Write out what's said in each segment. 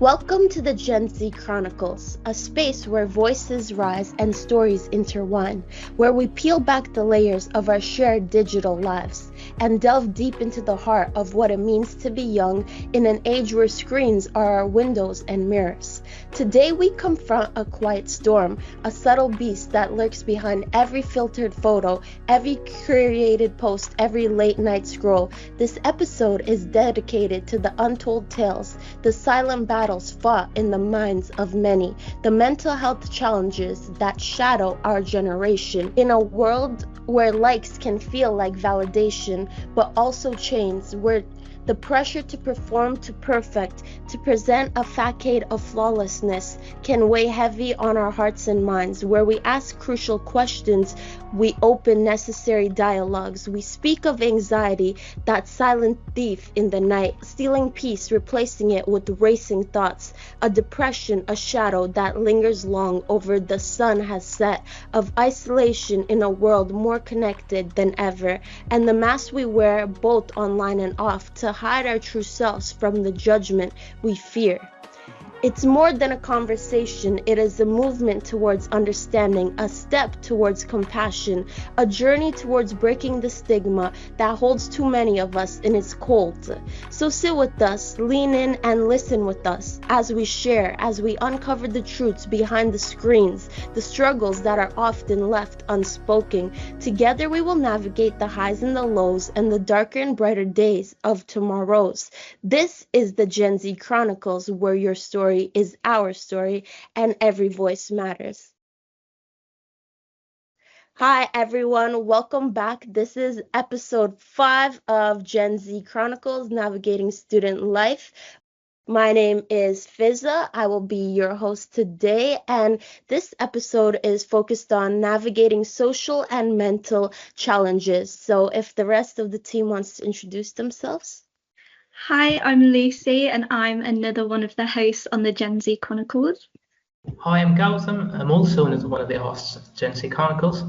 Welcome to the Gen Z Chronicles, a space where voices rise and stories intertwine, where we peel back the layers of our shared digital lives and delve deep into the heart of what it means to be young in an age where screens are our windows and mirrors. Today we confront a quiet storm, a subtle beast that lurks behind every filtered photo, every curated post, every late night scroll. This episode is dedicated to the untold tales, the silent battles fought in the minds of many, the mental health challenges that shadow our generation. In a world where likes can feel like validation, but also chains, where the pressure to perform to perfect, to present a facade of flawlessness can weigh heavy on our hearts and minds, where we ask crucial questions, we open necessary dialogues, we speak of anxiety, that silent thief in the night, stealing peace, replacing it with racing thoughts, a depression, a shadow that lingers long over the sun has set, of isolation in a world more connected than ever, and the mask we wear both online and off to hide our true selves from the judgment we fear. It's more than a conversation, it is a movement towards understanding, a step towards compassion, a journey towards breaking the stigma that holds too many of us in its cold. So sit with us, lean in and listen with us as we share, as we uncover the truths behind the screens, the struggles that are often left unspoken. Together we will navigate the highs and the lows and the darker and brighter days of tomorrows. This is the Gen Z Chronicles, where your story is our story and every voice matters. Hi everyone, welcome back. This is episode 5 of Gen Z Chronicles, Navigating Student Life. My name is Fizza. I will be your host today, and this episode is focused on navigating social and mental challenges. So if the rest of the team wants to introduce themselves. Hi, I'm Lucy, and I'm another one of the hosts on the Gen Z Chronicles. Hi, I'm Gautam. I'm also one of the hosts of Gen Z Chronicles.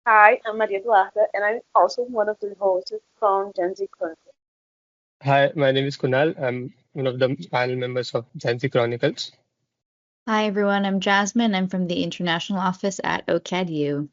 Hi, I'm Maria Duarte, and I'm also one of the hosts from Gen Z Chronicles. Hi, my name is Kunal. I'm one of the panel members of Gen Z Chronicles. Hi everyone, I'm Jasmine. I'm from the international office at OCADU.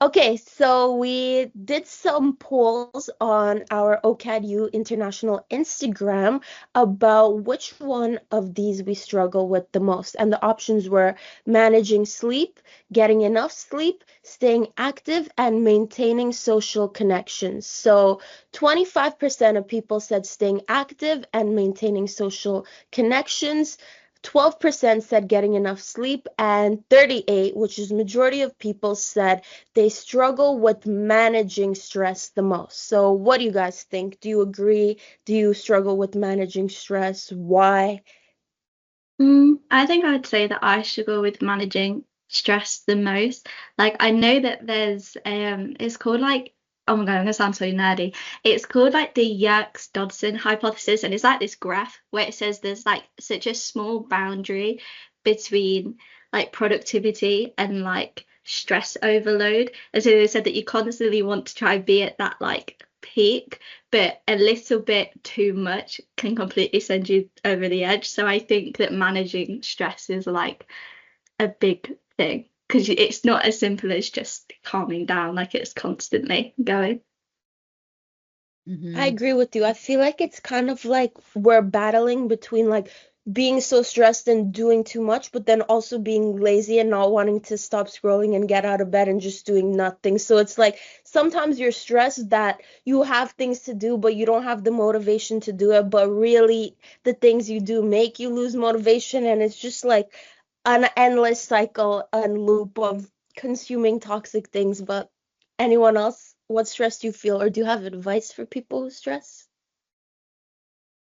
Okay, so we did some polls on our OCADU International Instagram about which one of these we struggle with the most. And the options were managing sleep, getting enough sleep, staying active, and maintaining social connections. So 25% of people said staying active and maintaining social connections. 12% said getting enough sleep, and 38, which is majority of people, said they struggle with managing stress the most. So what do you guys think? Do you agree? Do you struggle with managing stress? Why? I think I'd say that I struggle with managing stress the most. Like I know that there's it's called like, oh my God, I'm gonna sound so nerdy. It's called like the Yerkes-Dodson hypothesis, and it's like this graph where it says there's like such a small boundary between like productivity and like stress overload. And so they said that you constantly want to try and be at that like peak, but a little bit too much can completely send you over the edge. So I think that managing stress is like a big thing, because it's not as simple as just calming down, like it's constantly going. I agree with you. I feel like it's kind of like we're battling between like being so stressed and doing too much, but then also being lazy and not wanting to stop scrolling and get out of bed and just doing nothing. So it's like sometimes you're stressed that you have things to do, but you don't have the motivation to do it. But really, the things you do make you lose motivation. And it's just like an endless cycle and loop of consuming toxic things. But anyone else? What stress do you feel, or do you have advice for people who stress?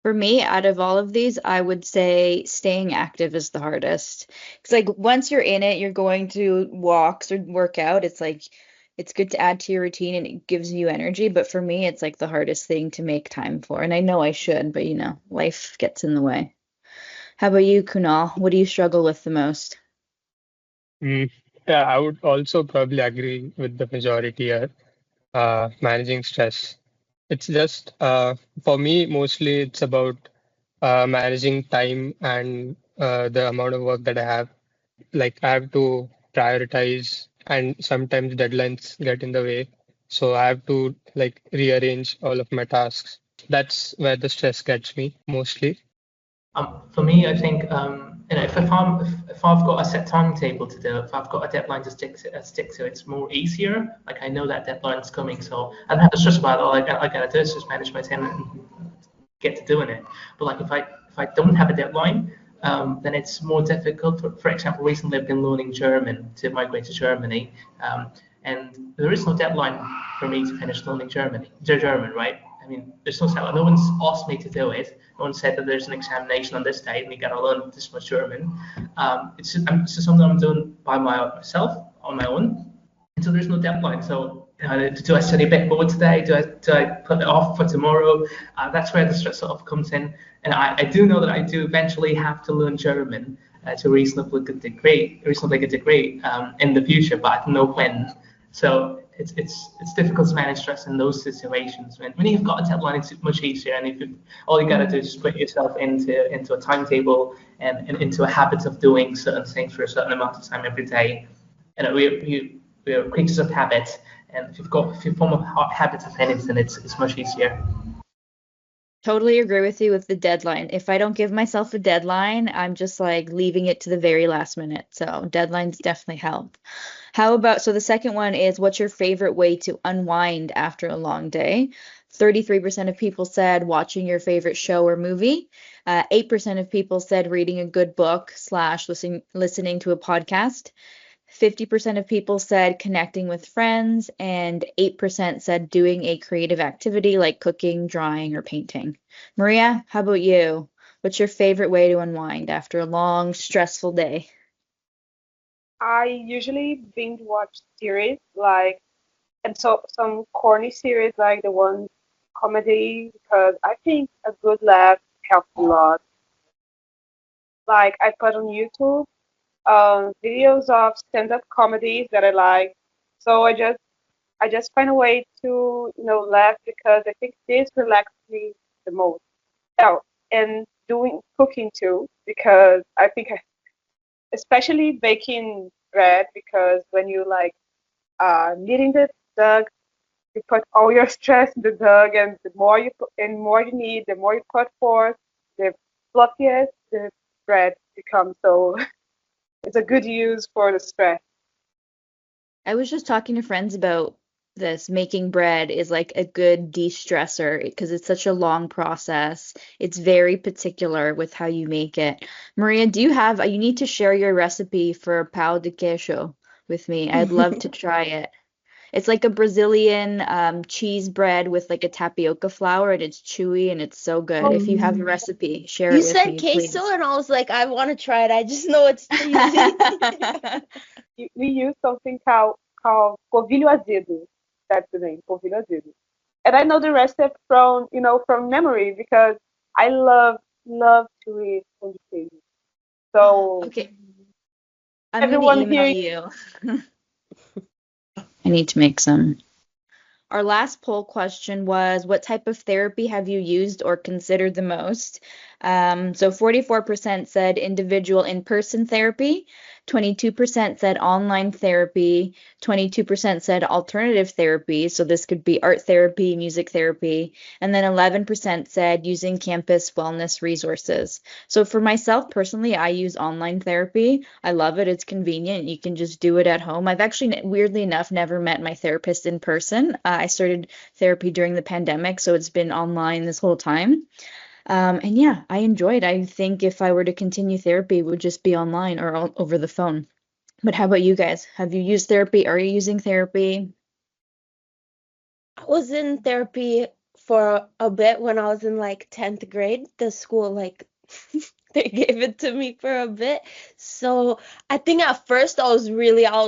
For me, out of all of these, I would say staying active is the hardest. Because like once you're in it, you're going to walks or work out. It's like it's good to add to your routine and it gives you energy. But for me, it's like the hardest thing to make time for. And I know I should, but life gets in the way. How about you, Kunal? What do you struggle with the most? Yeah, I would also probably agree with the majority here. Managing stress. It's just for me, mostly it's about managing time and the amount of work that I have. Like I have to prioritize, and sometimes deadlines get in the way. So I have to like rearrange all of my tasks. That's where the stress gets me mostly. For me, I think if I've got a set timetable to do, if I've got a deadline to stick to, it's more easier. Like I know that deadline's coming, so I don't have to stress about it. All I gotta do is just manage my time and get to doing it. But like if I don't have a deadline, then it's more difficult. For example, recently I've been learning German to migrate to Germany, and there is no deadline for me to finish learning German, right? I mean, there's no deadline. No one's asked me to do it. No one said that there's an examination on this date and you gotta learn this much German. It's just something I'm doing by myself on my own. And so there's no deadline. So do I study a bit more today? Do I put it off for tomorrow? That's where the stress sort of comes in. And I do know that I do eventually have to learn German to a reasonably good degree in the future, but I don't know when. So it's difficult to manage stress in those situations. When you've got a deadline, it's much easier, and all you gotta do is just put yourself into a timetable and into a habit of doing certain things for a certain amount of time every day. And we are creatures of habit, and if you form a habit of anything, it's much easier. Totally agree with you with the deadline. If I don't give myself a deadline, I'm just like leaving it to the very last minute. So deadlines definitely help. So the second one is, what's your favorite way to unwind after a long day? 33% of people said watching your favorite show or movie. 8% of people said reading a good book / listening to a podcast. 50% of people said connecting with friends, and 8% said doing a creative activity like cooking, drawing, or painting. Maria, how about you? What's your favorite way to unwind after a long, stressful day? I usually binge watch series and so some corny series like the one comedy because I think a good laugh helps a lot. Like I put on YouTube videos of stand-up comedies that I like. So I just find a way to laugh because I think this relaxes me the most. Oh, and doing cooking too because I think especially baking bread because when you like kneading the dough, you put all your stress in the dough, and the more you knead, the more you put forth, the fluffiest the bread becomes. So it's a good use for the stress. I was just talking to friends about this. Making bread is like a good de-stressor because it's such a long process. It's very particular with how you make it. Maria, you need to share your recipe for pão de queijo with me. I'd love to try it. It's like a Brazilian cheese bread with like a tapioca flour, and it's chewy and it's so good. If you have a recipe, share You it with said me, queso, please. and I was like, I want to try it. I just know it's cheesy. We use something called polvilho azedo. That's the name, polvilho azedo. And I know the recipe from memory because I love to eat pão. So Okay, I'm gonna everyone email here, you. I need to make some. Our last poll question was, what type of therapy have you used or considered the most? So 44% said individual in-person therapy, 22% said online therapy, 22% said alternative therapy. So this could be art therapy, music therapy, and then 11% said using campus wellness resources. So for myself personally, I use online therapy. I love it. It's convenient. You can just do it at home. I've actually, weirdly enough, never met my therapist in person. I started therapy during the pandemic, so it's been online this whole time. And yeah, I enjoy it. I think if I were to continue therapy, it would just be online or over the phone. But how about you guys? Have you used therapy? Are you using therapy? I was in therapy for a bit when I was in like 10th grade. The school like they gave it to me for a bit. So I think at first I was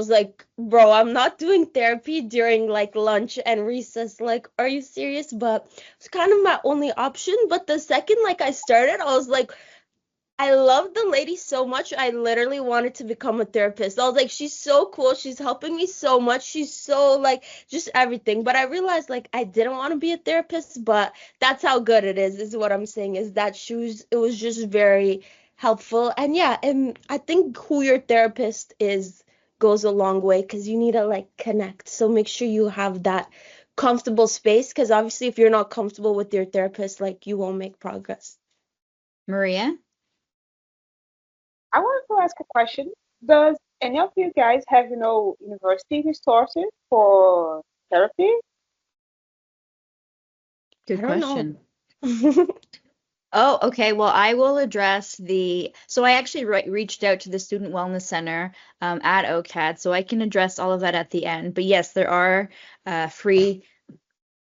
like, bro, I'm not doing therapy during like lunch and recess. Like, are you serious? But it's kind of my only option. But the second like I started, I was like, I love the lady so much. I literally wanted to become a therapist. I was like, she's so cool. She's helping me so much. She's so like just everything. But I realized like I didn't want to be a therapist, but that's how good it is what I'm saying is that it was just very helpful. And yeah, and I think who your therapist is goes a long way because you need to like connect. So make sure you have that comfortable space because obviously if you're not comfortable with your therapist, like you won't make progress. Maria? I wanted to ask a question. Does any of you guys have, university resources for therapy? Good I don't know. question. Oh, okay. Well, I will address so I actually reached out to the Student Wellness Center at OCAD, so I can address all of that at the end. But yes, there are free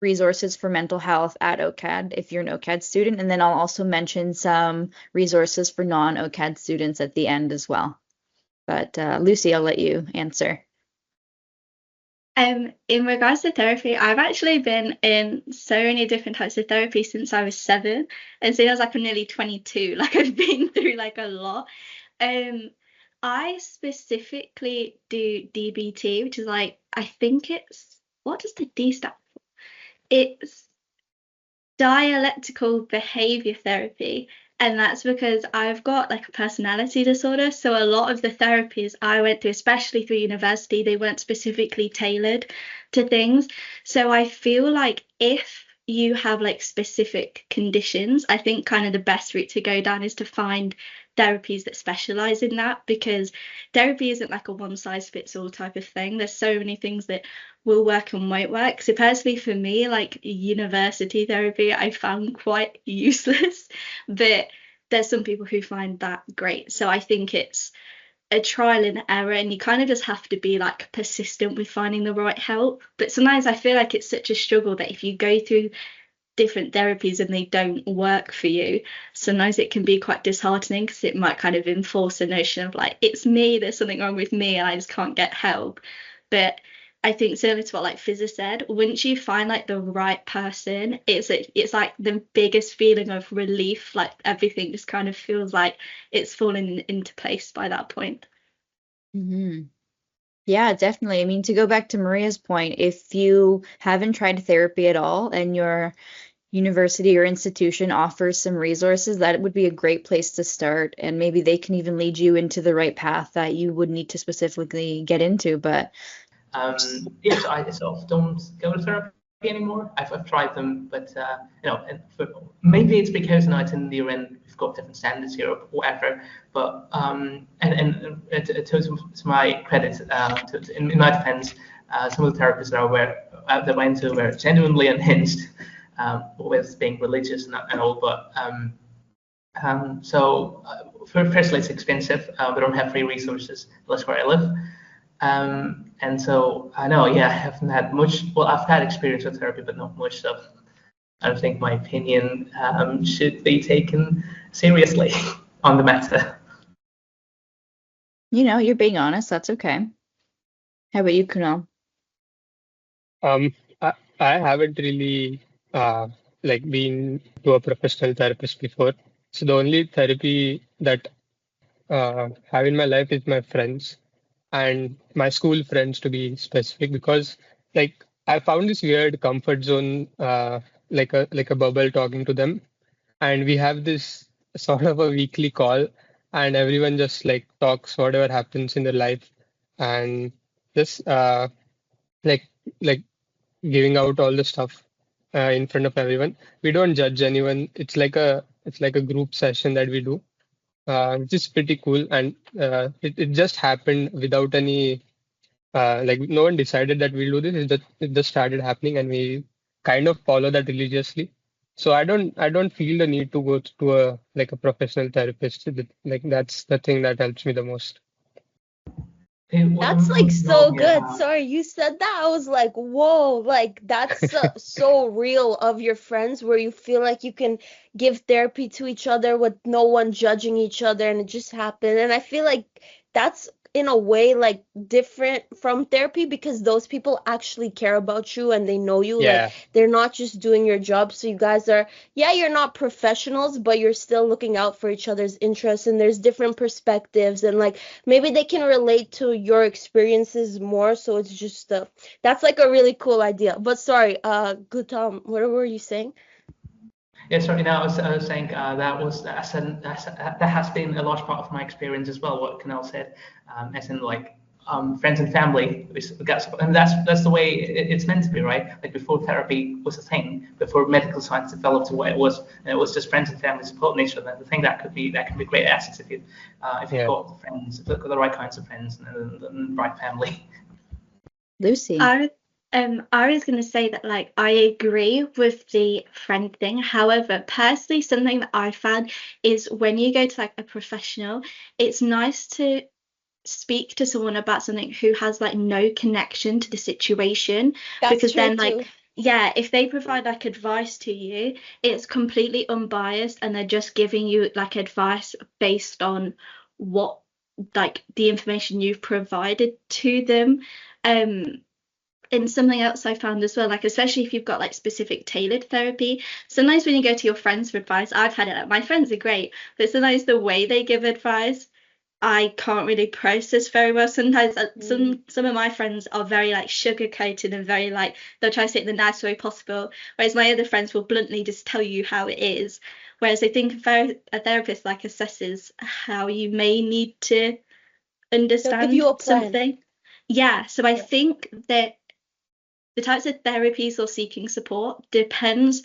resources for mental health at OCAD if you're an OCAD student, and then I'll also mention some resources for non-OCAD students at the end as well. But Lucy, I'll let you answer. In regards to therapy, I've actually been in so many different types of therapy since I was 7, and since like I'm nearly 22, like I've been through like a lot. I specifically do DBT, which is like I think what does the D stand for? It's dialectical behavior therapy, and that's because I've got like a personality disorder, so a lot of the therapies I went through, especially through university, they weren't specifically tailored to things. So I feel like if you have like specific conditions, I think kind of the best route to go down is to find therapies that specialize in that, because therapy isn't like a one size fits all type of thing. There's so many things that will work and won't work. So personally for me, like university therapy, I found quite useless, but there's some people who find that great. So I think it's a trial and error, and you kind of just have to be like persistent with finding the right help. But sometimes I feel like it's such a struggle that if you go through different therapies and they don't work for you, sometimes it can be quite disheartening because it might kind of enforce a notion of like, it's me, there's something wrong with me and I just can't get help. But I think similar to what like Fizza said, once you find like the right person, it's like the biggest feeling of relief, like everything just kind of feels like it's fallen into place by that point. Mm-hmm. Yeah, definitely. I mean, to go back to Maria's point, if you haven't tried therapy at all and your university or institution offers some resources, that would be a great place to start. And maybe they can even lead you into the right path that you would need to specifically get into. But yes, I sort of don't go to therapy anymore. I've tried them, but maybe it's because now it's in the end we've got different standards here or whatever. But to my credit, in my defense, some of the therapists that I went to were genuinely unhinged, with being religious and all. But firstly, it's expensive. We don't have free resources, unless where I live. And so I know, yeah, I haven't had much. Well, I've had experience with therapy, but not much. So I don't think my opinion should be taken seriously on the matter. you're being honest. That's okay. How about you, Kunal? I, I haven't really been to a professional therapist before. So the only therapy that have in my life is my friends and my school friends, to be specific, because like I found this weird comfort zone, like a bubble, talking to them, and we have this sort of a weekly call, and everyone just like talks whatever happens in their life, and just like like giving out all the stuff in front of everyone. We don't judge anyone. It's like a group session that we do, which is pretty cool. And it just happened without any like no one decided that we'll do this. It just started happening, and we kind of follow that religiously. So I don't feel the need to go to a professional therapist. Like that's the thing that helps me the most. That's like so good. Sorry, you said that. I was like, whoa, like that's so real of your friends where you feel like you can give therapy to each other with no one judging each other and it just happened. And I feel like that's in a way like different from therapy because those people actually care about you and they know you. Like Yeah. they're not just doing your job. So you guys are, yeah, you're not professionals, but you're still looking out for each other's interests, and there's different perspectives, and like maybe they can relate to your experiences more. So it's just that's like a really cool idea. But sorry, Gutam, what were you saying? Yeah, sorry. No, I was saying that has been a large part of my experience as well. What Canal said, as in like friends and family, and that's the way it's meant to be, right? Like before therapy was a thing, before medical science developed to what it was, and it was just friends and family supporting each other. I think that can be great assets if you've Yeah. got friends, if you've got the right kinds of friends and the right family. Lucy. I was going to say that like I agree with the friend thing. However, personally, something that I found is when you go to like a professional, it's nice to speak to someone about something who has like no connection to the situation, That's because true then too. like yeah, if they provide like advice to you, it's completely unbiased and they're just giving you like advice based on what like the information you've provided to them. And something else I found as well, like especially if you've got like specific tailored therapy, sometimes when you go to your friends for advice, I've had it, my friends are great, but sometimes the way they give advice, I can't really process very well. Sometimes some of my friends are very like sugar coated and very like they'll try to say it in the nicest way possible, whereas my other friends will bluntly just tell you how it is. Whereas I think a therapist like assesses how you may need to They'll give understand you a plan. something. Yeah, so I Yeah. think that the types of therapies or seeking support depends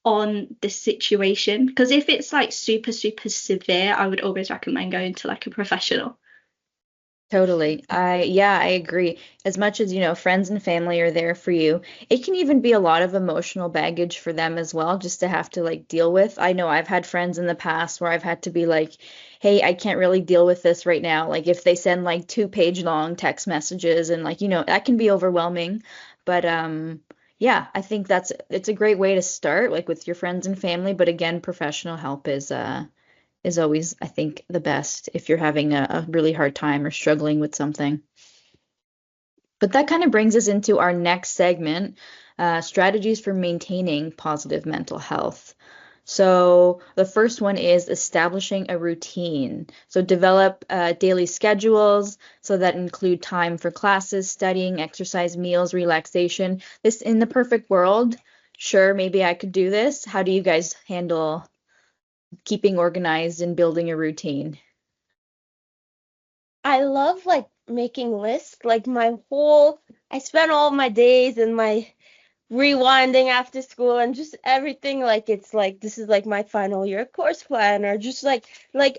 on the situation, because if it's like super severe, I would always recommend going to like a professional. Totally. I agree. As much as, friends and family are there for you, it can even be a lot of emotional baggage for them as well, just to have to like deal with. I know I've had friends in the past where I've had to be like, hey, I can't really deal with this right now. Like if they send like 2-page long text messages and like, that can be overwhelming. But yeah, I think it's a great way to start, like with your friends and family. But again, professional help is always, I think, the best if you're having a really hard time or struggling with something. But that kind of brings us into our next segment, strategies for maintaining positive mental health. So the first one is establishing a routine. So develop daily schedules so that include time for classes, studying, exercise, meals, relaxation. This in the perfect world, sure, maybe I could do this. How do you guys handle keeping organized and building a routine? I love like making lists. Like I spend all my days and my rewinding after school and just everything, like it's like this is like my final year course plan, or just like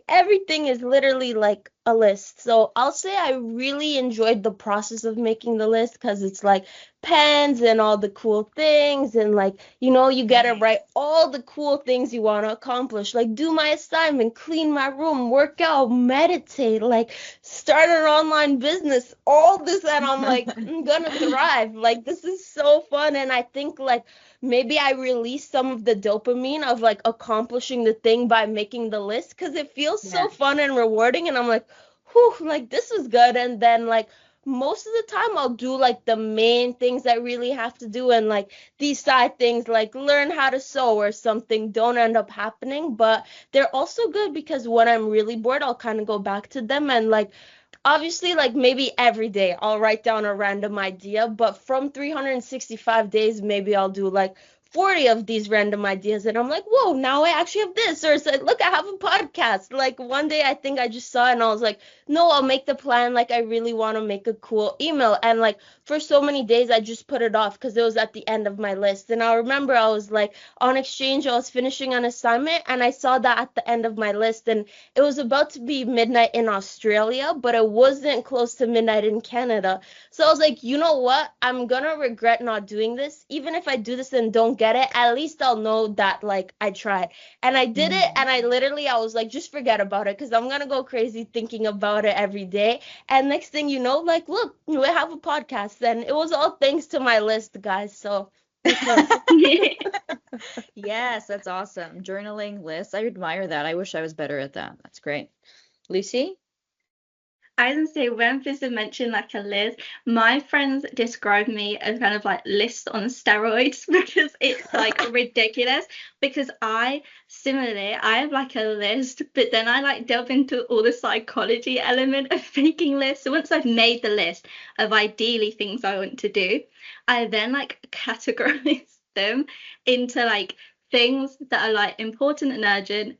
everything is literally like a list. So I'll say I really enjoyed the process of making the list because it's like pens and all the cool things, and like you get to write all the cool things you want to accomplish, like do my assignment, clean my room, work out, meditate, like start an online business, all this, and I'm like, I'm gonna thrive. Like this is so fun, and I think like maybe I release some of the dopamine of like accomplishing the thing by making the list, because it feels so fun and rewarding, and I'm like, whew, like this is good. And then like most of the time I'll do like the main things I really have to do, and like these side things like learn how to sew or something don't end up happening, but they're also good because when I'm really bored I'll kind of go back to them. And like obviously like maybe every day I'll write down a random idea, but from 365 days maybe I'll do like 40 of these random ideas, and I'm like, whoa, now I actually have this. Or it's like, look, I have a podcast. Like one day I think I just saw it and I was like, no, I'll make the plan. Like I really want to make a cool email, and like for so many days I just put it off because it was at the end of my list. And I remember I was like on exchange, I was finishing an assignment and I saw that at the end of my list, and it was about to be midnight in Australia, but it wasn't close to midnight in Canada. So I was like, you know what? I'm gonna regret not doing this. Even if I do this and don't get it, at least I'll know that like I tried. And I did it, and I was like, just forget about it because I'm gonna go crazy thinking about it every day. And next thing you know, like, look, we have a podcast, and it was all thanks to my list, guys. So Yes, that's awesome. Journaling lists. I admire that. I wish I was better at that. That's great. Lucy? I was gonna say when Fizza mentioned like a list, my friends describe me as kind of like list on steroids because it's like ridiculous. Because similarly, I have like a list, but then I like delve into all the psychology element of making lists. So once I've made the list of ideally things I want to do, I then like categorize them into like things that are like important and urgent,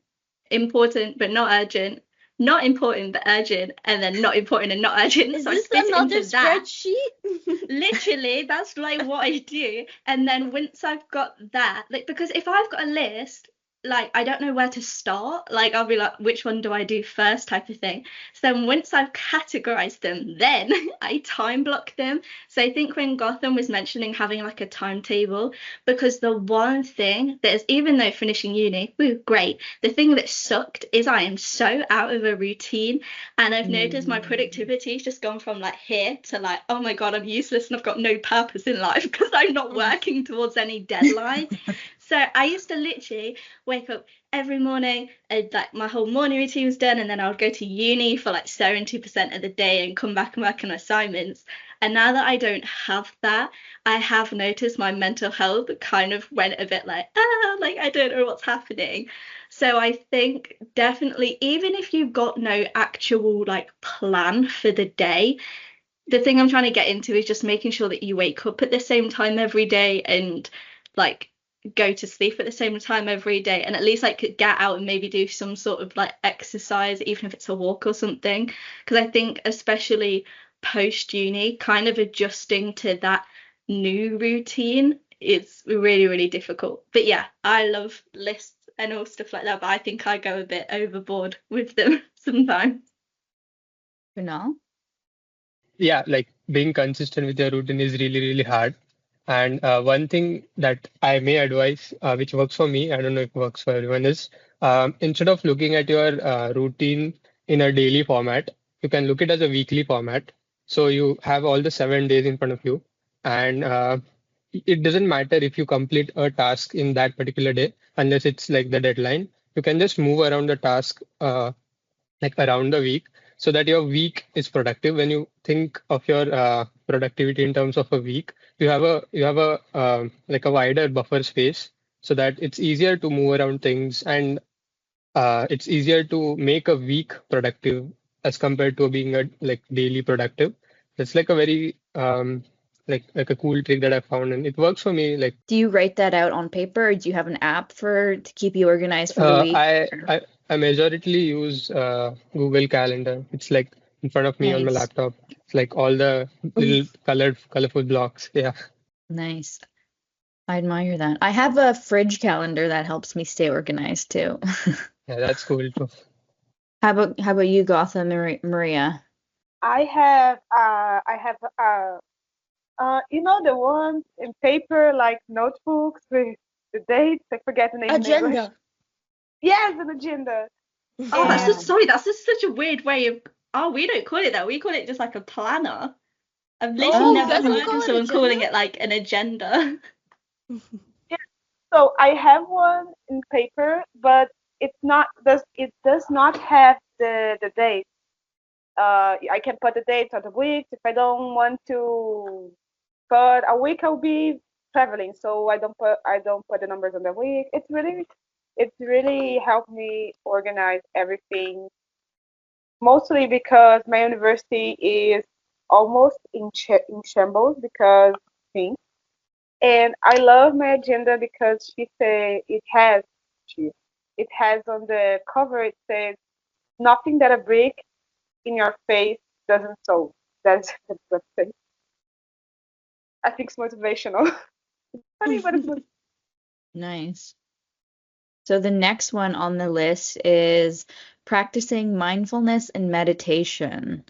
important but not urgent, not important but urgent, and then not important and not urgent. Is So I this split it another into that. spreadsheet? Literally, that's like what I do. And then once I've got that, like, because if I've got a list, like, I don't know where to start. Like, I'll be like, which one do I do first, type of thing. So then once I've categorized them, then I time block them. So I think when Gotham was mentioning having like a timetable, because the one thing that is, even though finishing uni, woo, great, the thing that sucked is I am so out of a routine. And I've noticed my productivity has just gone from like here to like, oh my God, I'm useless and I've got no purpose in life because I'm not working towards any deadline. So I used to literally wake up every morning and like my whole morning routine was done, and then I would go to uni for like 70% of the day and come back and work on assignments. And now that I don't have that, I have noticed my mental health kind of went a bit like, like I don't know what's happening. So I think definitely, even if you've got no actual like plan for the day, the thing I'm trying to get into is just making sure that you wake up at the same time every day and like go to sleep at the same time every day, and at least like get out and maybe do some sort of like exercise, even if it's a walk or something. Because I think especially post uni, kind of adjusting to that new routine is really, really difficult. But yeah, I love lists and all stuff like that, but I think I go a bit overboard with them sometimes. Kunal? Yeah, like being consistent with your routine is really, really hard. And one thing that I may advise, which works for me, I don't know if it works for everyone, is instead of looking at your routine in a daily format, you can look it as a weekly format. So you have all the 7 days in front of you, and it doesn't matter if you complete a task in that particular day, unless it's like the deadline. You can just move around the task. Like around the week, so that your week is productive. When you think of your productivity in terms of a week, you have a like a wider buffer space, so that it's easier to move around things, and it's easier to make a week productive as compared to being a like daily productive. It's like a very like a cool trick that I found, and it works for me. Like Do you write that out on paper, or do you have an app to keep you organized for the Uh, week? I, I I majorly use Google Calendar. It's like in front of me on my Nice. laptop. It's like all the little colorful blocks. Yeah, Nice. I admire that. I have a fridge calendar that helps me stay organized too. yeah, that's cool too. How about you, Gotham, Maria? I have you know, the ones in paper, like notebooks with the dates. I forget the name in English. Agenda. Yes, an agenda. Oh, that's And just sorry, that's just such a weird way of. Oh, we don't call it that. We call it just like a planner. I've literally Oh, never guys don't heard call of it someone agenda? calling it like an agenda. yeah, so I have one in paper, but it does not have the date. I can put the dates of the weeks. If I don't want to put a week, I'll be traveling, so I don't put the numbers on the week. It's really helped me organize everything. Mostly because my university is almost in shambles because things. And I love my agenda because she it has on the cover, it says nothing that a brick in your face doesn't solve. That's what it says. I think it's motivational. Funny, but it's Nice. So the next one on the list is practicing mindfulness and meditation.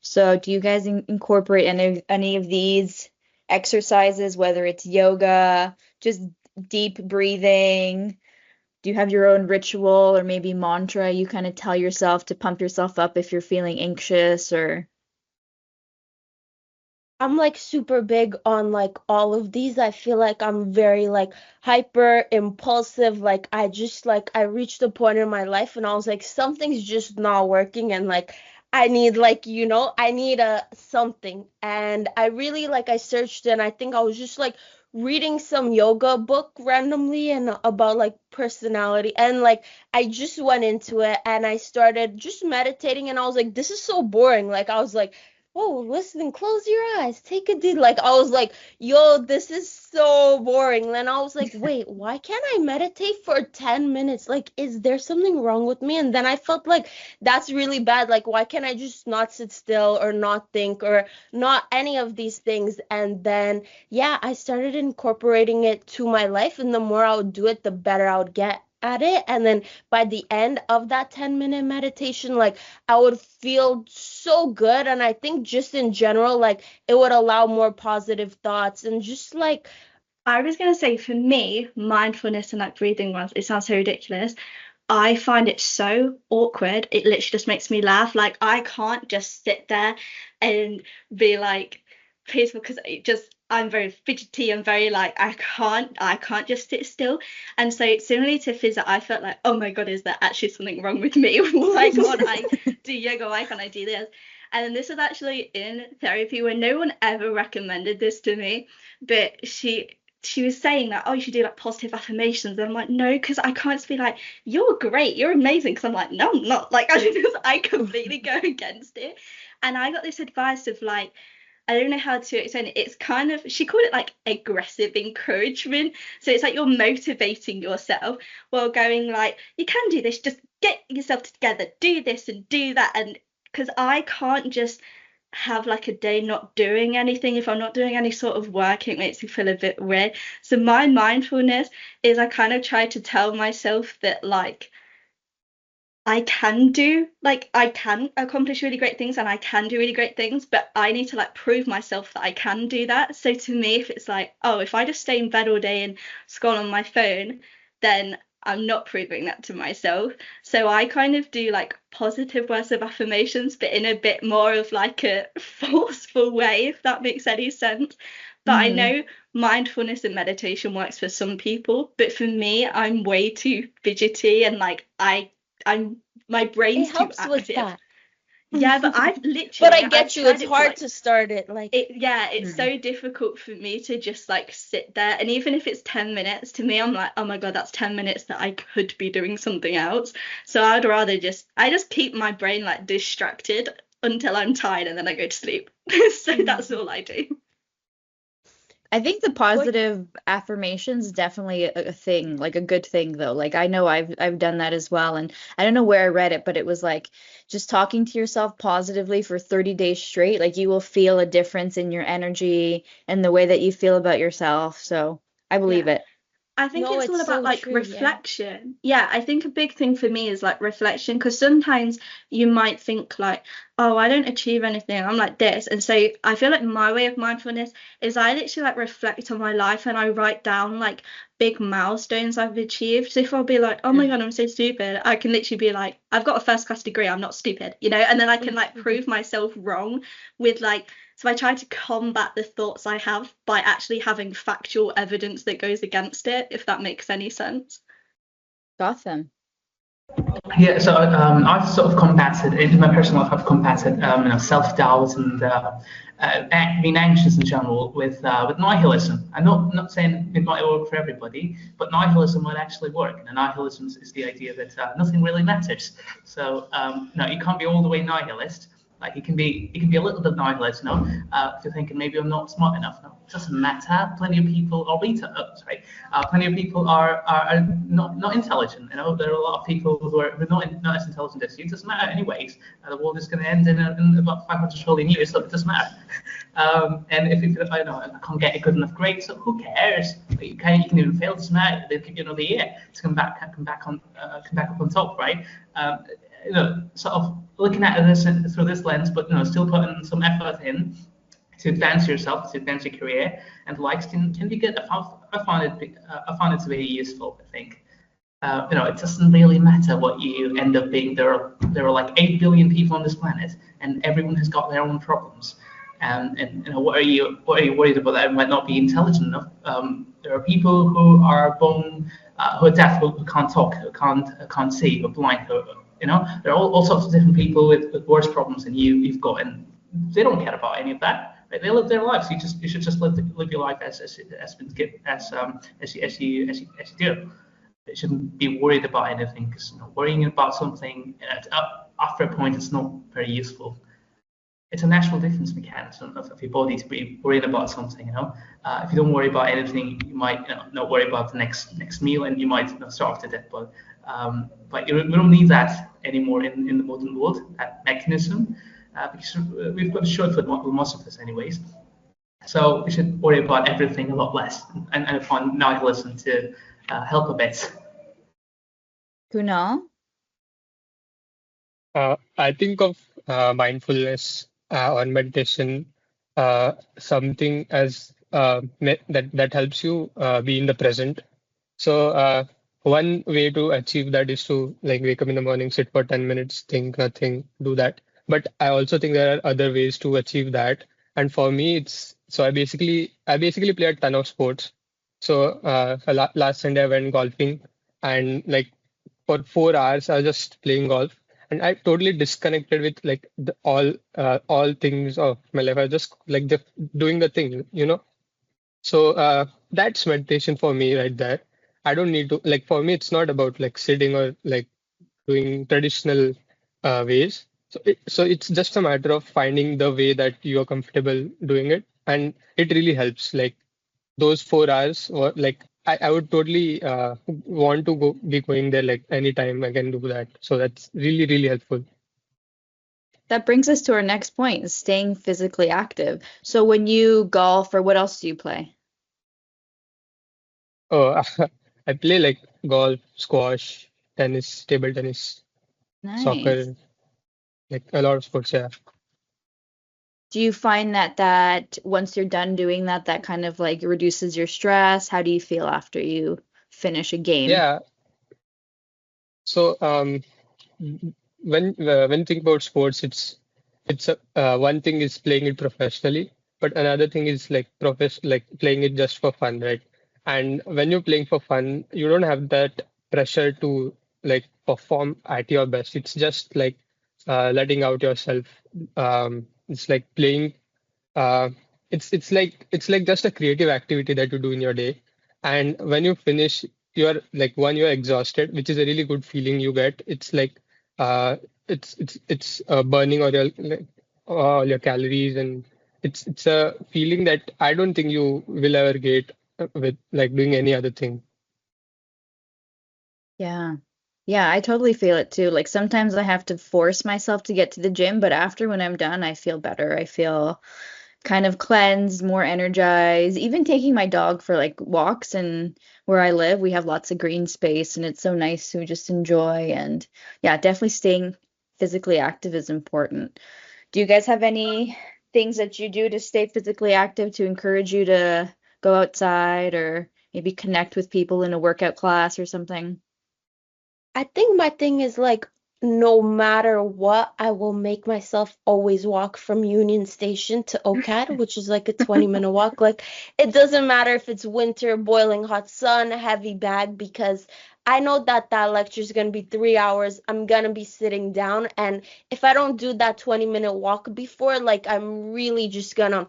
So do you guys incorporate any of these exercises, whether it's yoga, just deep breathing? Do you have your own ritual or maybe mantra you kind of tell yourself to pump yourself up if you're feeling anxious or I'm like super big on like all of these. I feel like I'm very like hyper impulsive. Like I reached a point in my life and I was like, something's just not working, and like I need like, I need a something. And I really like I searched and I think I was just like reading some yoga book randomly and about like personality and like I just went into it and I started just meditating and I was like, this is so boring. Like I was like, oh, listen, close your eyes, take a deep. Like I was like, yo, this is so boring. Then I was like, wait, why can't I meditate for 10 minutes? Like, is there something wrong with me? And then I felt like that's really bad. Like, why can't I just not sit still or not think or not any of these things? And then, yeah, I started incorporating it to my life. And the more I would do it, the better I would get at it. And then by the end of that 10-minute meditation, like, I would feel so good. And I think just in general, like, it would allow more positive thoughts and just like, I was going to say, for me, mindfulness and like breathing ones, it sounds so ridiculous. I find it so awkward. It literally just makes me laugh. Like I can't just sit there and be like peaceful because I'm very fidgety and very like I can't just sit still. And so similarly to Fizz, I felt like, oh my God, is there actually something wrong with me? Why can't I do yoga? Why can't I do this? And this is actually in therapy where no one ever recommended this to me, but she was saying that, oh, you should do like positive affirmations. And I'm like, no, because I can't just be like, you're great, you're amazing. Because I'm like, no, I'm not. Like, I completely go against it. And I got this advice of like, I don't know how to explain it. It's kind of, she called it like aggressive encouragement. So it's like you're motivating yourself while going like, you can do this, just get yourself together, do this and do that. And because I can't just have like a day not doing anything. If I'm not doing any sort of work, it makes me feel a bit weird. So my mindfulness is I kind of try to tell myself that like I can accomplish really great things and I can do really great things, but I need to like prove myself that I can do that. So to me, if it's like, oh, if I just stay in bed all day and scroll on my phone, then I'm not proving that to myself. So I kind of do like positive words of affirmations, but in a bit more of like a forceful way, if that makes any sense. But I know mindfulness and meditation works for some people, but for me, I'm way too fidgety and like my brain's too helps with active. that. Yeah, but I've literally. But I get I've you. tried It's it hard like, to start it. Like it's so difficult for me to just like sit there. And even if it's 10 minutes, to me, I'm like, oh my God, that's 10 minutes that I could be doing something else. So I'd rather I just keep my brain like distracted until I'm tired and then I go to sleep. So that's all I do. I think the positive affirmations definitely a thing, like a good thing though. Like I know I've done that as well, and I don't know where I read it, but it was like just talking to yourself positively for 30 days straight, like you will feel a difference in your energy and the way that you feel about yourself. So I believe it. I think No, it's all it's about so like true, reflection. Yeah, I think a big thing for me is like reflection because sometimes you might think like, oh, I don't achieve anything. I'm like this. And so I feel like my way of mindfulness is I literally like reflect on my life and I write down like big milestones I've achieved. So if I'll be like, oh my God, I'm so stupid, I can literally be like, I've got a first class degree, I'm not stupid, and then I can like prove myself wrong with like. So I try to combat the thoughts I have by actually having factual evidence that goes against it, if that makes any sense. Gotham. Yeah, so I've sort of combated in my personal life. I've combated self-doubt and being anxious in general with nihilism. I'm not saying it might work for everybody, but nihilism might actually work. And nihilism is the idea that nothing really matters. So no, you can't be all the way nihilist. Like it can be a little bit nihilist, if you're thinking maybe I'm not smart enough. No, it doesn't matter. Plenty of people are plenty of people are not intelligent. There are a lot of people who are not as intelligent as you. It doesn't matter anyways. The world is going to end in about 500 trillion years, so it doesn't matter. And if I can't get a good enough grade, so who cares? You can even fail. It doesn't matter. They'll give you another year to come back up on top, right? Sort of looking at this through this lens, but still putting some effort in to advance yourself, to advance your career, and likes can be good. I found it very useful. I think it doesn't really matter what you end up being. There are like 8 billion people on this planet, and everyone has got their own problems. And what are you worried about that might not be intelligent enough? There are people who are born who are deaf, who can't talk, who can't see, who are blind, who You know, there are all sorts of different people with worse problems than you've got, and they don't care about any of that. Right? They live their lives. You should just live your life as you do. You shouldn't be worried about anything, because worrying about something after a point is not very useful. It's a natural defense mechanism of your body to be worried about something. If you don't worry about anything, you might not worry about the next meal, and you might starve to death. But we don't need that anymore in the modern world, that mechanism, because we've got a short with most of us anyways. So we should worry about everything a lot less, and find nihilism to help a bit. Kunal? I think of mindfulness or meditation something as that helps you be in the present. So one way to achieve that is to like wake up in the morning, sit for 10 minutes, think nothing, do that. But I also think there are other ways to achieve that. And for me, it's so I basically play a ton of sports. So last Sunday I went golfing, and like for 4 hours I was just playing golf, and I totally disconnected with like all things of my life. I was just like doing the thing. So that's meditation for me right there. I don't need to like for me it's not about like sitting or like doing traditional ways. So it's just a matter of finding the way that you are comfortable doing it, and it really helps. Like those 4 hours, or like I would totally want to be going there like anytime I can do that. So that's really, really helpful. That brings us to our next point, staying physically active. So when you golf or what else do you play? Oh, I play like golf, squash, tennis, table tennis, Nice. soccer, like a lot of sports. Yeah. Do you find that once you're done doing that, that kind of like reduces your stress? How do you feel after you finish a game? Yeah. So when you think about sports, one thing is playing it professionally, but another thing is like playing it just for fun, right? And when you're playing for fun, you don't have that pressure to like perform at your best. It's just like letting out yourself. It's like playing uh, it's like just a creative activity that you do in your day, and when you finish, you're exhausted, which is a really good feeling you get. It's like uh, it's burning all your calories, and it's a feeling that I don't think you will ever get with like doing any other thing. Yeah. Yeah, I totally feel it too. Like sometimes I have to force myself to get to the gym, but after when I'm done, I feel better. I feel kind of cleansed, more energized. Even taking my dog for like walks, and where I live, we have lots of green space and it's so nice to just enjoy. And yeah, definitely staying physically active is important. Do you guys have any things that you do to stay physically active to encourage you to go outside or maybe connect with people in a workout class or something? I think my thing is like no matter what, I will make myself always walk from Union Station to OCAD, which is like a 20-minute walk. Like it doesn't matter if it's winter, boiling hot sun, a heavy bag, because I know that that lecture is going to be 3 hours. I'm going to be sitting down. And if I don't do that 20-minute walk before, like I'm really just gonna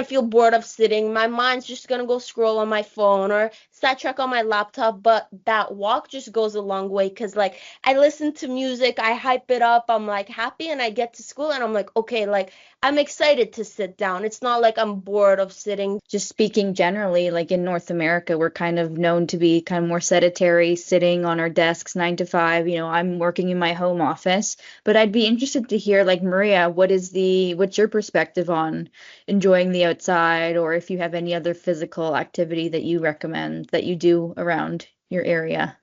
feel bored of sitting. My mind's just gonna go scroll on my phone or sidetrack on my laptop. But that walk just goes a long way because like I listen to music, I hype it up, I'm like happy, and I get to school and I'm like, okay, like I'm excited to sit down. It's not like I'm bored of sitting. Just speaking generally, like in North America, we're kind of known to be kind of more sedentary, sitting on our desks 9 to 5. I'm working in my home office, but I'd be interested to hear, like Maria, what's your perspective on enjoying the outside, or if you have any other physical activity that you recommend that you do around your area?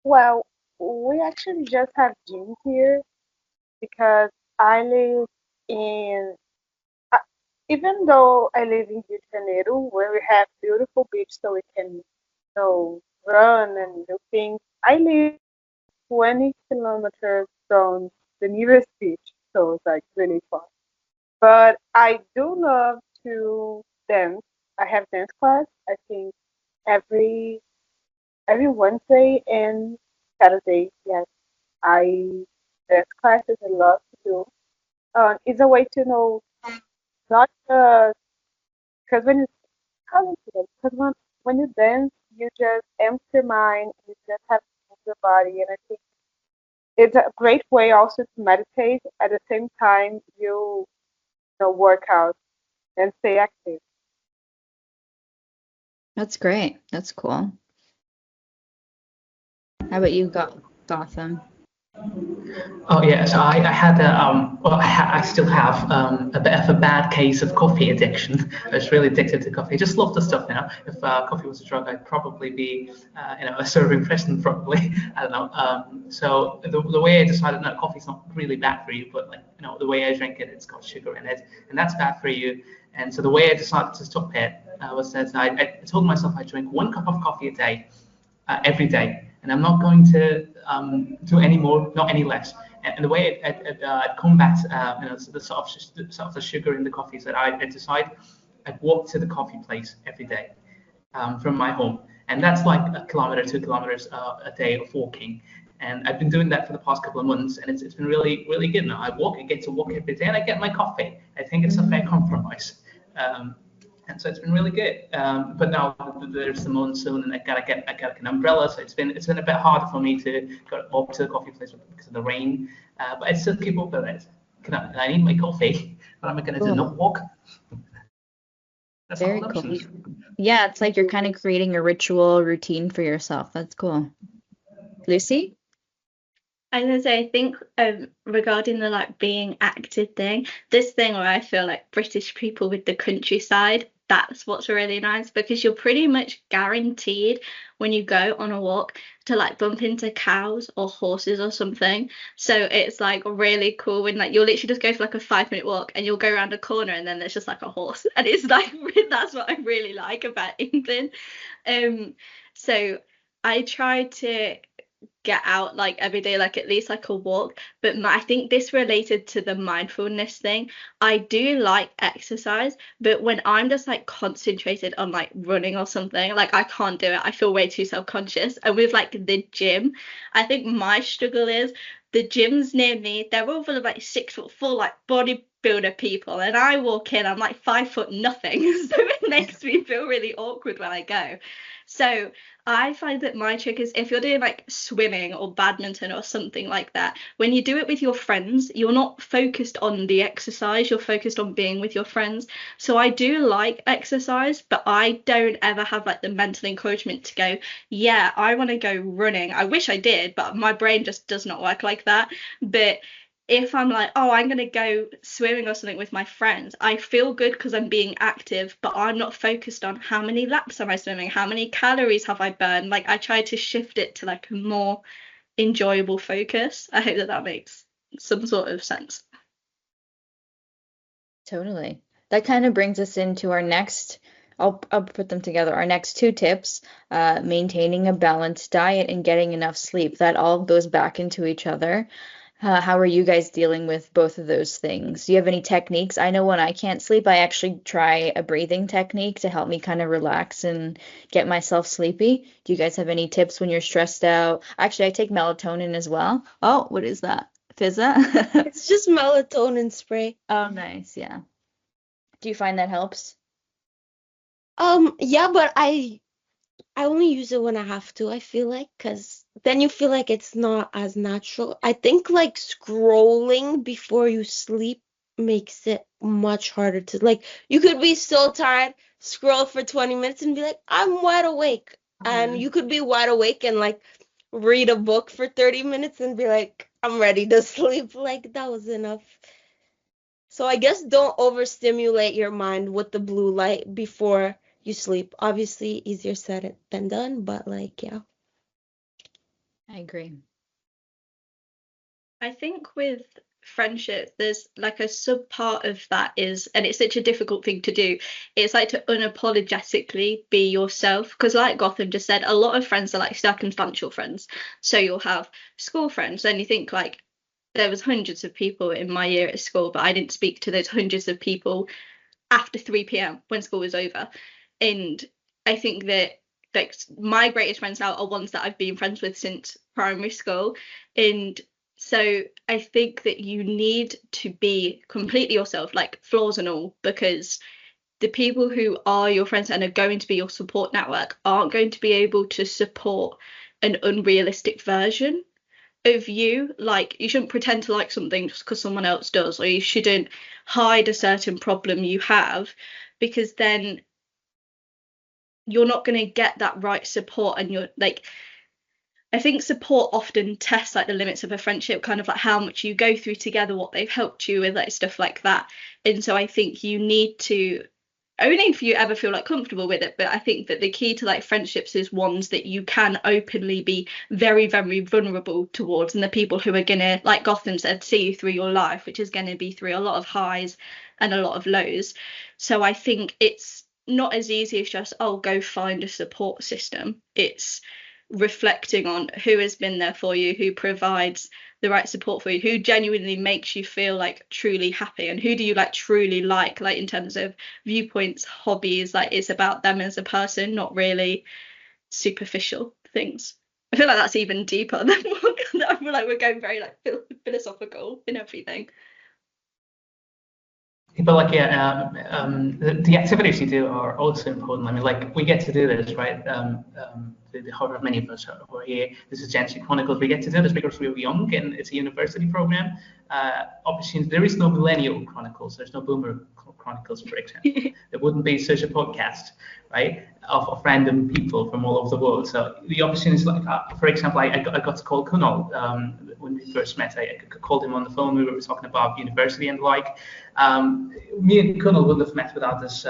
Well, we actually just have gym here because I live in, uh, even though I live in Rio de Janeiro, where we have beautiful beach, so we can, run and do things. I live 20 kilometers from the nearest beach, so it's like really far. But I do love to dance. I have dance class, I think, every every Wednesday and Saturday, yes, I there's classes I love to do. It's a way to know not because when you how do you say that? Because when you dance, you just empty your mind, you just have to move your body, and I think it's a great way also to meditate. At the same time, you work out and stay active. That's great. That's cool. How about you, Gotham? Oh yeah, so I had well, I still have a bit of a bad case of coffee addiction. I was really addicted to coffee. I just love the stuff now. If coffee was a drug, I'd probably be, a serving prison probably. I don't know. So the way I decided, no, coffee's not really bad for you, but like, the way I drink it, it's got sugar in it, and that's bad for you. And so the way I decided to stop it was that I told myself I drink 1 cup of coffee a day, every day, and I'm not going to do any more, not any less. And the way I'd combat the sort of the sugar in the coffee is that I decide I'd walk to the coffee place every day from my home, and that's like a kilometer, 2 kilometers a day of walking. And I've been doing that for the past couple of months, and it's been really really good now. I get to walk every day, and I get my coffee. I think it's a fair compromise. Um, and so it's been really good. But now there's the monsoon, and I got an umbrella, so it's been a bit harder for me to go up to the coffee place because of the rain. But I still keep up with it. I need my coffee. What am I going to do? Not walk? That's Very all cool. options. Yeah, it's like you're kind of creating a ritual routine for yourself. That's cool. Lucy? I was gonna say, I think regarding the like being active thing, this thing where I feel like British people with the countryside, that's what's really nice because you're pretty much guaranteed when you go on a walk to like bump into cows or horses or something. So it's like really cool when like you'll literally just go for like a 5 minute walk and you'll go around a corner and then there's just like a horse. And it's like that's what I really like about England. So I try to get out like every day, like at least like a walk. But I think this related to the mindfulness thing. I do like exercise, but when I'm just like concentrated on like running or something, like I can't do it. I feel way too self-conscious. And with like the gym, I think my struggle is the gyms near me, they're all full of like 6 foot 4 like bodybuilder people, and I walk in, I'm like 5 foot nothing. So it makes me feel really awkward when I go. So I find that my trick is if you're doing like swimming or badminton or something like that, when you do it with your friends, you're not focused on the exercise, you're focused on being with your friends. So I do like exercise, but I don't ever have like the mental encouragement to go, yeah, I want to go running. I wish I did, but my brain just does not work like that. But if I'm like, oh, I'm going to go swimming or something with my friends, I feel good because I'm being active, but I'm not focused on how many laps am I swimming, how many calories have I burned. Like I try to shift it to like a more enjoyable focus. I hope that makes some sort of sense. Totally. That kind of brings us into our next, I'll put them together. Our next 2 tips, maintaining a balanced diet and getting enough sleep. That all goes back into each other. How are you guys dealing with both of those things? Do you have any techniques? I know when I can't sleep, I actually try a breathing technique to help me kind of relax and get myself sleepy. Do you guys have any tips when you're stressed out? Actually, I take melatonin as well. Oh, what is that? Fizza? It's just melatonin spray. Oh, nice. Yeah. Do you find that helps? Yeah, but I only use it when I have to, I feel like, because then you feel like it's not as natural. I think like scrolling before you sleep makes it much harder to, like, you could be so tired, scroll for 20 minutes and be like, I'm wide awake. And you could be wide awake and like read a book for 30 minutes and be like, I'm ready to sleep. Like, that was enough. So I guess don't overstimulate your mind with the blue light before you sleep. Obviously, easier said than done, but like, yeah. I agree. I think with friendship, there's like a sub part of that is, and it's such a difficult thing to do, it's like to unapologetically be yourself. Because, like Gotham just said, a lot of friends are like circumstantial friends. So you'll have school friends, and you think like there was hundreds of people in my year at school, but I didn't speak to those hundreds of people after 3 p.m. when school was over. And I think that like my greatest friends now are ones that I've been friends with since primary school. And so I think that you need to be completely yourself, like flaws and all, because the people who are your friends and are going to be your support network aren't going to be able to support an unrealistic version of you. Like, you shouldn't pretend to like something just because someone else does, or you shouldn't hide a certain problem you have, because then you're not going to get that right support. And you're like, I think support often tests like the limits of a friendship, kind of like how much you go through together, what they've helped you with, like stuff like that. And so I think you need to, only if you ever feel like comfortable with it, but I think that the key to like friendships is ones that you can openly be very, very vulnerable towards, and the people who are gonna, like Gotham said, see you through your life, which is going to be through a lot of highs and a lot of lows. So I think it's not as easy as just, oh, go find a support system. It's reflecting on who has been there for you, who provides the right support for you, who genuinely makes you feel like truly happy, and who do you like truly like in terms of viewpoints, hobbies. Like, it's about them as a person, not really superficial things. I feel like that's even deeper than I feel like we're going very like philosophical in everything. But like, yeah, the activities you do are also important. I mean, like, we get to do this, right? However many of us who are here, this is Gen Z Chronicles. We get to do this because we were young, and it's a university program. Opportunity. There is no millennial chronicles. There's no boomer chronicles, for example. There wouldn't be such a podcast, right, of random people from all over the world. So the opportunity is like, for example, I got to call Kunal when we first met. I called him on the phone. We were talking about university and like. Me and Kunal wouldn't have met without this,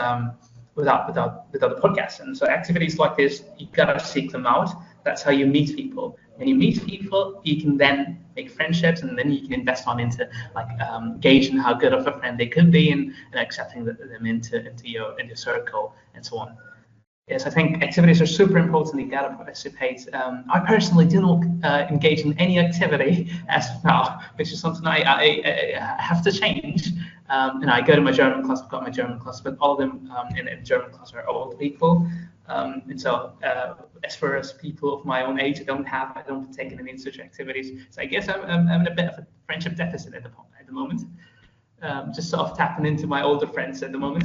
without the podcast. And so activities like this, you gotta seek them out. That's how you meet people. When you meet people, you can then make friendships, and then you can invest on into like gauging how good of a friend they could be, and accepting them into your circle and so on. Yes, I think activities are super important. You gotta participate. I personally do not engage in any activity as of now, which is something I have to change. And I go to my German class. I've got my German class, but all of them in German class are old people. And so, as far as people of my own age, I don't partake in any such activities. So I guess I'm in a bit of a friendship deficit at the moment. Just sort of tapping into my older friends at the moment.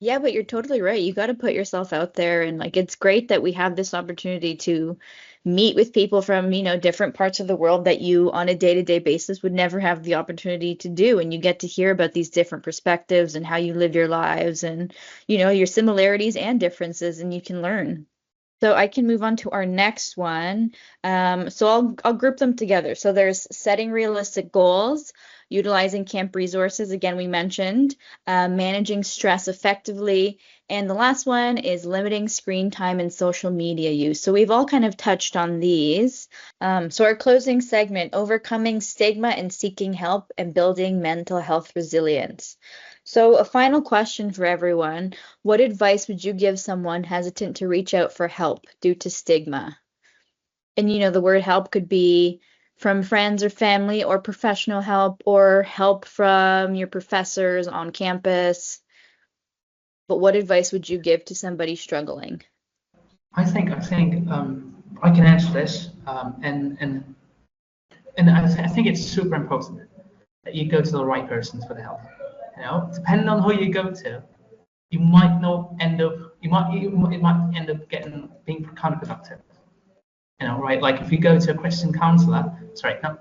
Yeah, but you're totally right. You got to put yourself out there, and like it's great that we have this opportunity to meet with people from, different parts of the world that you on a day-to-day basis would never have the opportunity to do, and you get to hear about these different perspectives and how you live your lives, and your similarities and differences, and you can learn. So I can move on to our next one. So I'll group them together. So there's setting realistic goals, utilizing camp resources, again, we mentioned, managing stress effectively, and the last one is limiting screen time and social media use. So we've all kind of touched on these. So our closing segment, overcoming stigma and seeking help and building mental health resilience. So a final question for everyone. What advice would you give someone hesitant to reach out for help due to stigma? And the word help could be from friends or family, or professional help, or help from your professors on campus. But what advice would you give to somebody struggling? I think I can answer this, and I think it's super important that you go to the right persons for the help. Depending on who you go to, you might not end up. It might end up being counterproductive. Right? Like if you go to a Christian counselor,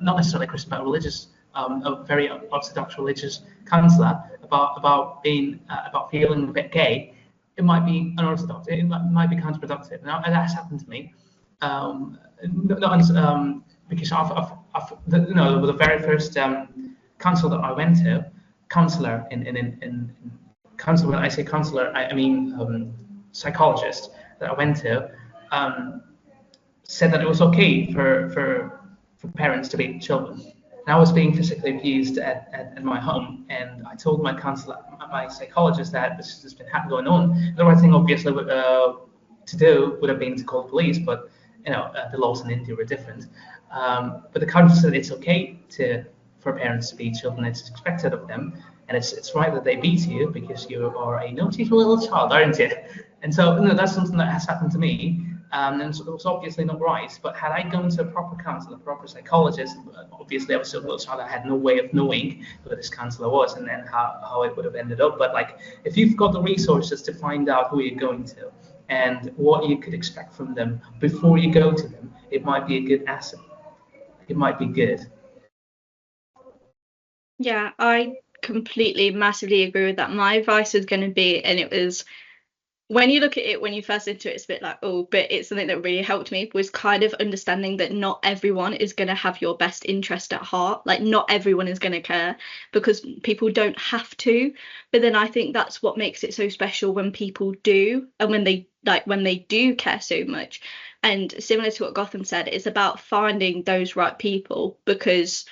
not necessarily Christian, but religious, a very orthodox religious counselor about feeling a bit gay, it might be unorthodox. It might be counterproductive. Now that's happened to me. Because the very first counselor that I went to, counselor in counselor. When I say counselor, I mean psychologist that I went to. Said that it was okay for parents to beat children. And I was being physically abused at my home, and I told my counselor, my psychologist, that this has been going on. The right thing, obviously, to do would have been to call the police, but the laws in India were different. But the counselor said it's okay for parents to beat children. It's expected of them, and it's right that they beat you because you are a naughty little child, aren't you? And so, that's something that has happened to me, and so it was obviously not right. But had I gone to a proper counselor, a proper psychologist, obviously I was so little child, I had no way of knowing who this counselor was and then how it would have ended up. But like, if you've got the resources to find out who you're going to and what you could expect from them before you go to them, it might be a good asset. It might be good. Yeah, I completely, massively agree with that. My advice was going to be, and it was, when you look at it, when you first into it, it's a bit like, oh, but it's something that really helped me, was kind of understanding that not everyone is going to have your best interest at heart. Like, not everyone is going to care, because people don't have to. But then I think that's what makes it so special when people do, and when they do care so much. And similar to what Gotham said, it's about finding those right people, because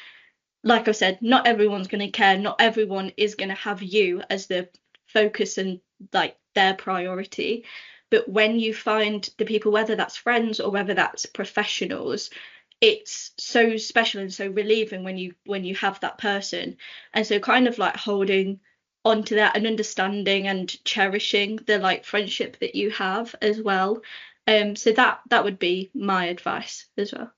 like I said, not everyone's going to care. Not everyone is going to have you as the focus and like their priority. But when you find the people, whether that's friends or whether that's professionals, it's so special and so relieving when you have that person. And so kind of like holding onto that and understanding and cherishing the like friendship that you have as well. So that would be my advice as well.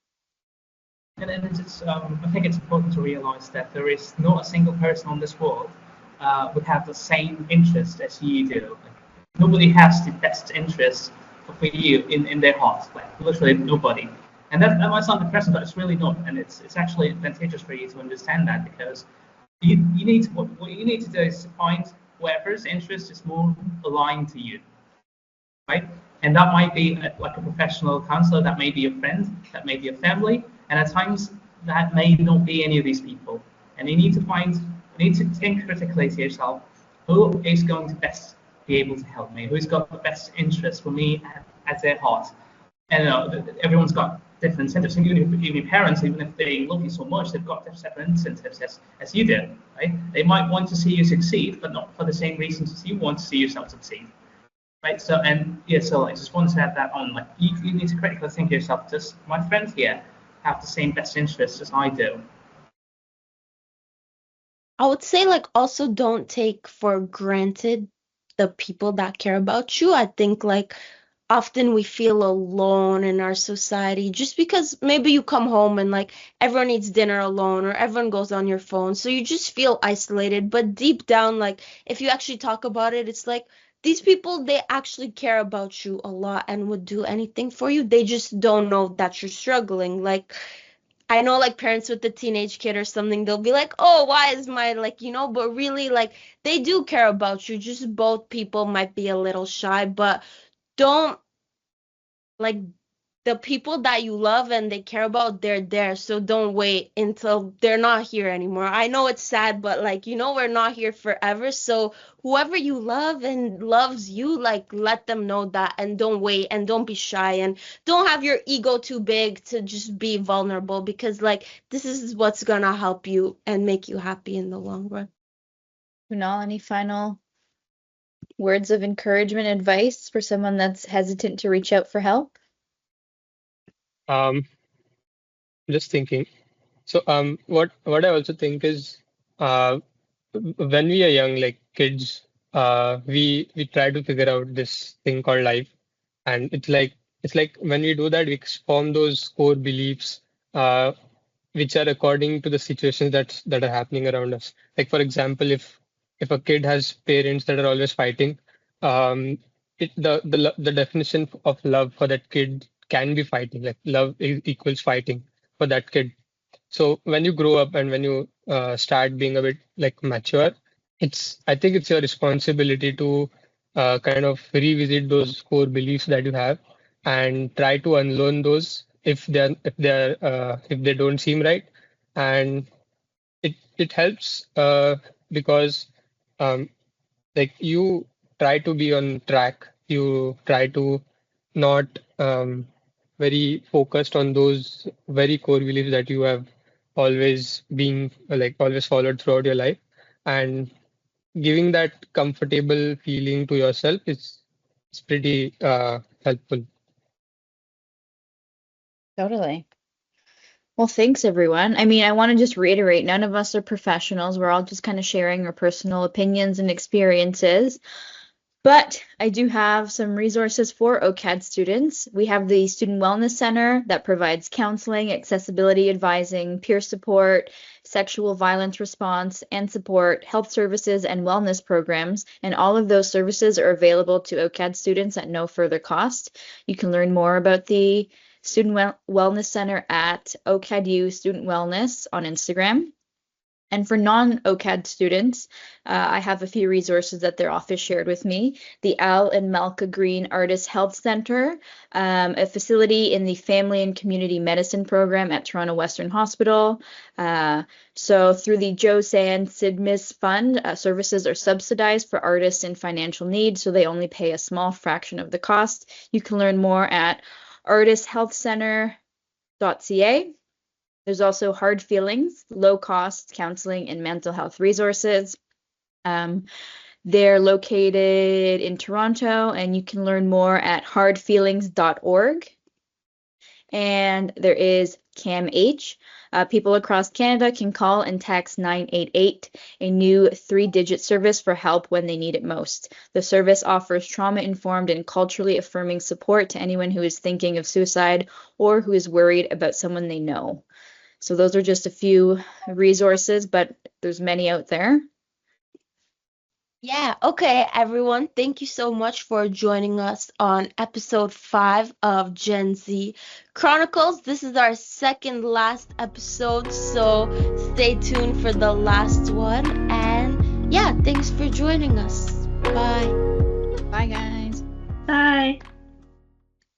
And it's, I think it's important to realize that there is not a single person on this world would have the same interest as you do. Like, nobody has the best interest for you in their heart, like literally nobody. And that might sound depressing, but it's really not. And it's actually advantageous for you to understand that, because you need to, what you need to do is to find whoever's interest is more aligned to you, right? And that might be like a professional counselor, that may be a friend, that may be a family, and at times that may not be any of these people. And you need to think critically to yourself, who is going to best be able to help me? Who's got the best interest for me at their heart? And everyone's got different incentives, even your parents, even if they love you so much, they've got separate incentives as you do, right? They might want to see you succeed, but not for the same reasons as you want to see yourself succeed. Right, so so I just want to add that on. Like, you need to critically think to yourself, does my friend here have the same best interests as I do? I would say, like, also don't take for granted the people that care about you. I think, like, often we feel alone in our society just because maybe you come home and like everyone eats dinner alone or everyone goes on your phone, so you just feel isolated. But deep down, like, if you actually talk about it, it's like these people, they actually care about you a lot and would do anything for you. They just don't know that you're struggling. Like, I know, like, parents with a teenage kid or something, they'll be like, oh, why is my, like, but really, like, they do care about you. Just both people might be a little shy, but don't, like, the people that you love and they care about, they're there. So don't wait until they're not here anymore. I know it's sad, but like, we're not here forever. So whoever you love and loves you, like, let them know that, and don't wait and don't be shy and don't have your ego too big to just be vulnerable, because like this is what's gonna help you and make you happy in the long run. Kunal, any final words of encouragement, advice for someone that's hesitant to reach out for help? Um, just thinking. So what I also think is uh when we are young, like kids, we try to figure out this thing called life, and it's like when we do that, we form those core beliefs, which are according to the situations that are happening around us. Like, for example, if a kid has parents that are always fighting, um, the definition of love for that kid can be fighting. Like, love equals fighting for that kid. So when you grow up and when you start being a bit like mature, I think it's your responsibility to kind of revisit those core beliefs that you have and try to unlearn those if they don't seem right. And it helps because um, like you try to be on track. You try to not very focused on those very core beliefs that you have always been like always followed throughout your life, and giving that comfortable feeling to yourself is it's pretty helpful. Totally. Well, thanks everyone. I mean, I want to just reiterate, none of us are professionals. We're all just kind of sharing our personal opinions and experiences. But I do have some resources for OCAD students. We have the Student Wellness Center that provides counseling, accessibility advising, peer support, sexual violence response and support, health services, and wellness programs. And all of those services are available to OCAD students at no further cost. You can learn more about the Student Wellness Center at OCADU Student Wellness on Instagram. And for non-OCAD students, I have a few resources that their office shared with me. The Al and Malka Green Artist Health Center, a facility in the Family and Community Medicine program at Toronto Western Hospital. So through the Joe Sand Sidmis Fund, services are subsidized for artists in financial need, so they only pay a small fraction of the cost. You can learn more at artisthealthcenter.ca. There's also Hard Feelings, low-cost counseling and mental health resources. They're located in Toronto, and you can learn more at hardfeelings.org. And there is CAMH. People across Canada can call and text 988, a new 3-digit service for help when they need it most. The service offers trauma-informed and culturally affirming support to anyone who is thinking of suicide or who is worried about someone they know. So those are just a few resources, but there's many out there. Yeah, okay, everyone. Thank you so much for joining us on episode 5 of Gen Z Chronicles. This is our second last episode, so stay tuned for the last one. And yeah, thanks for joining us. Bye.